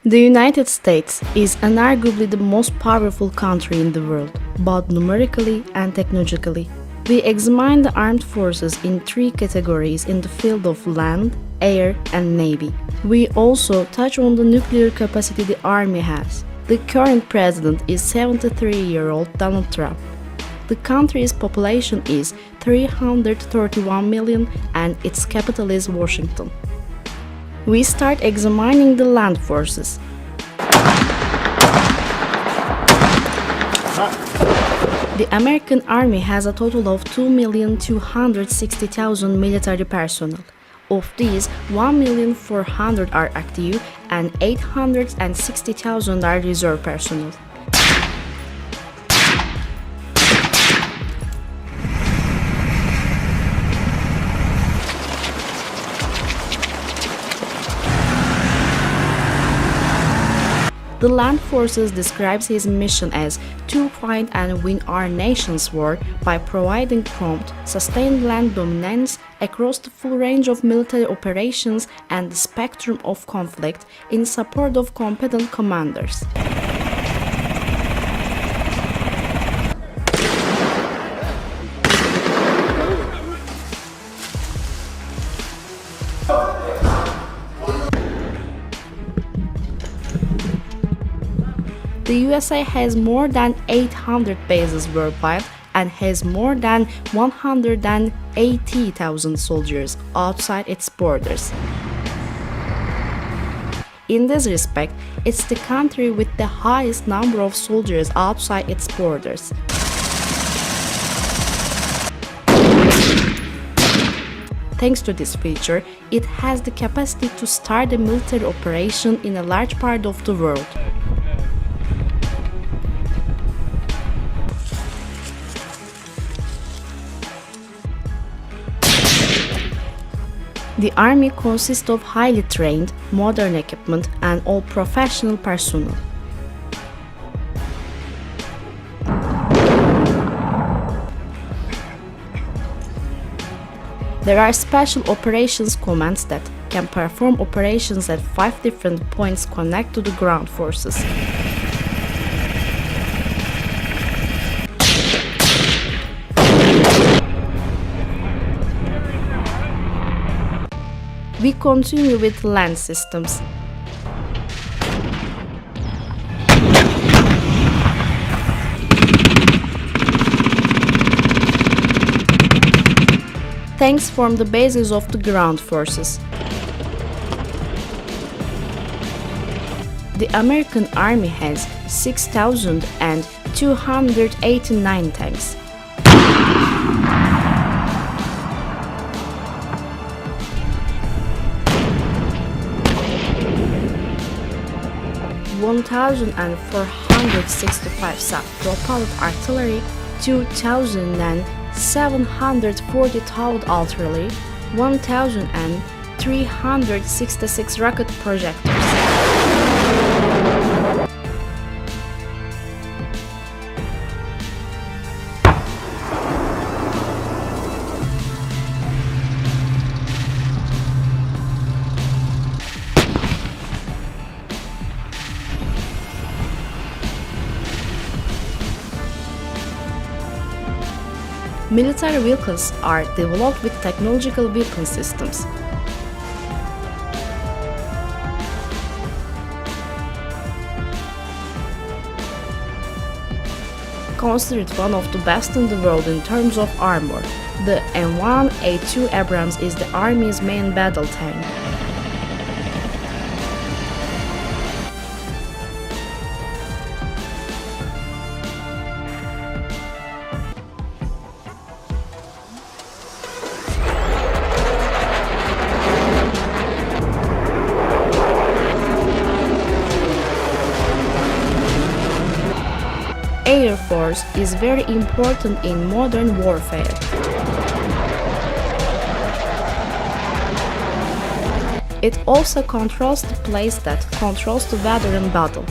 The United States is unarguably the most powerful country in the world, both numerically and technologically. We examine the armed forces in three categories in the field of land, air, and navy. We also touch on the nuclear capacity the army has. The current president is 73-year-old Donald Trump. The country's population is 331 million and its capital is Washington. We start examining the land forces. The American Army has a total of 2,260,000 military personnel. Of these, 1,400,000 are active and 860,000 are reserve personnel. The Land Forces describes his mission as to find and win our nation's war by providing prompt, sustained land dominance across the full range of military operations and the spectrum of conflict in support of competent commanders. The USA has more than 800 bases worldwide and has more than 180,000 soldiers outside its borders. In this respect, it's the country with the highest number of soldiers outside its borders. Thanks to this feature, it has the capacity to start a military operation in a large part of the world. The Army consists of highly trained, modern equipment and all professional personnel. There are special operations commands that can perform operations at 5 different points connected to the ground forces. We continue with land systems. Tanks form the basis of the ground forces. The American Army has 6,289 tanks. 1,465 self-propelled artillery, 2,740 towed artillery, 1,366 rocket projectors. Military vehicles are developed with technological weapon systems. Considered one of the best in the world in terms of armor, the M1A2 Abrams is the Army's main battle tank. Air Force is very important in modern warfare. It also controls the place that controls the weather in battle.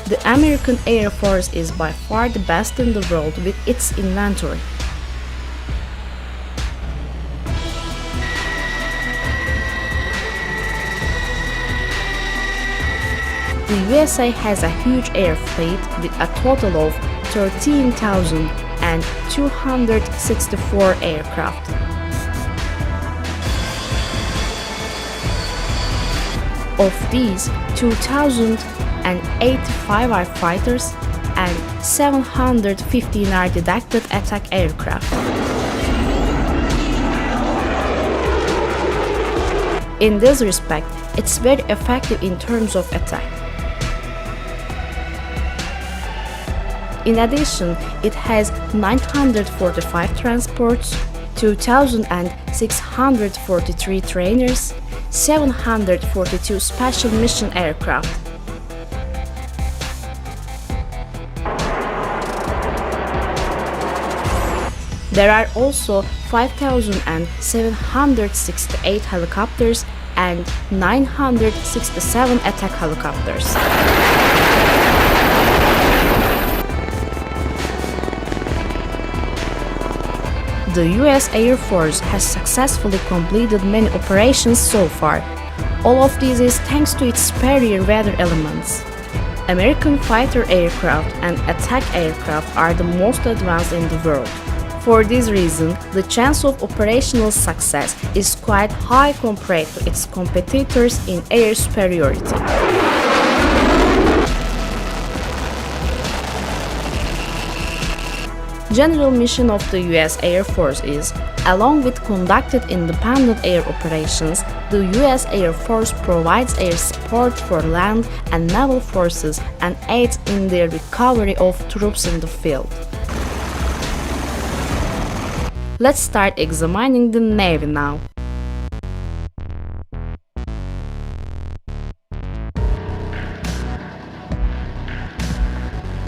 The American Air Force is by far the best in the world with its inventory. the USA has a huge air fleet with a total of 13,264 aircraft. Of these, 2,085 are fighters and 715 are dedicated attack aircraft. In this respect, it's very effective in terms of attack. In addition, it has 945 transports, 2,643 trainers, 742 special mission aircraft. There are also 5,768 helicopters and 967 attack helicopters. The US Air Force has successfully completed many operations so far. All of this is thanks to its superior weather elements. American fighter aircraft and attack aircraft are the most advanced in the world. For this reason, the chance of operational success is quite high compared to its competitors in air superiority. General mission of the US Air Force is, along with conducted independent air operations, the US Air Force provides air support for land and naval forces and aids in their recovery of troops in the field. Let's start examining the Navy now.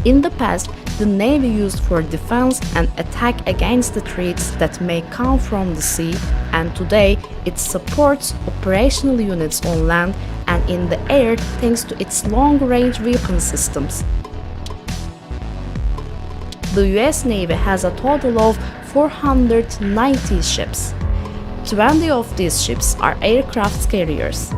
In the past, the Navy used for defense and attack against the threats that may come from the sea, and today it supports operational units on land and in the air thanks to its long-range weapon systems. The US Navy has a total of 490 ships. 20 of these ships are aircraft carriers.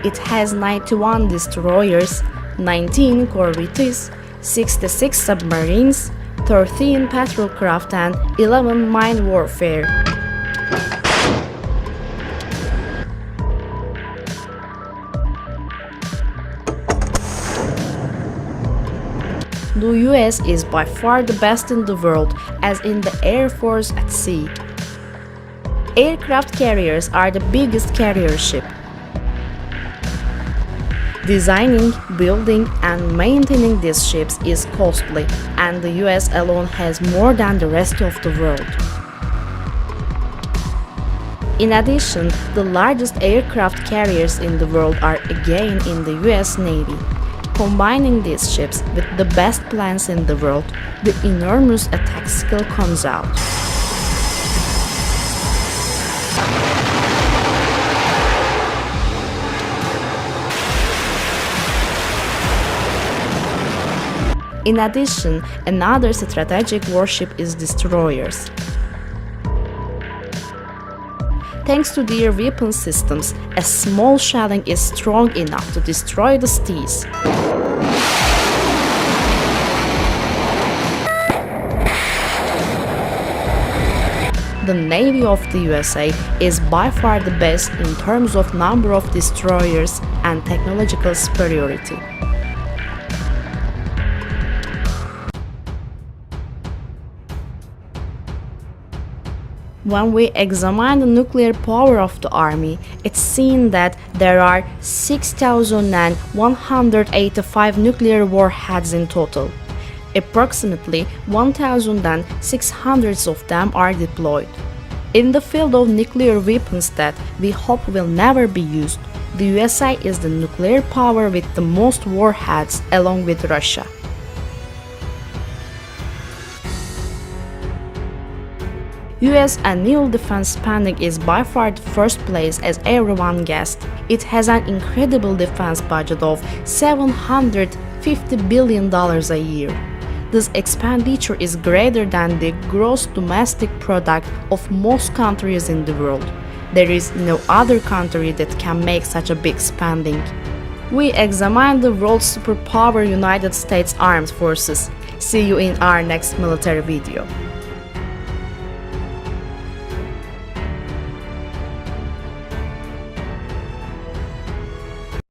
It has 91 destroyers, 19 corvettes, 66 submarines, 13 patrol craft and 11 mine warfare. The US is by far the best in the world, as in the Air Force at sea. Aircraft carriers are the biggest carrier ship. Designing, building, and maintaining these ships is costly, and the US alone has more than the rest of the world. In addition, the largest aircraft carriers in the world are again in the US Navy. Combining these ships with the best planes in the world, the enormous attack skill comes out. In addition, another strategic warship is destroyers. Thanks to their weapon systems, a small shelling is strong enough to destroy the seas. The Navy of the USA is by far the best in terms of number of destroyers and technological superiority. When we examine the nuclear power of the Army, it's seen that there are 6,185 nuclear warheads in total. Approximately 1,600 of them are deployed. In the field of nuclear weapons that we hope will never be used, the USA is the nuclear power with the most warheads along with Russia. US annual defense spending is by far the first place, as everyone guessed. It has an incredible defense budget of $750 billion a year. This expenditure is greater than the gross domestic product of most countries in the world. There is no other country that can make such a big spending. We examine the world's superpower United States Armed Forces. See you in our next military video.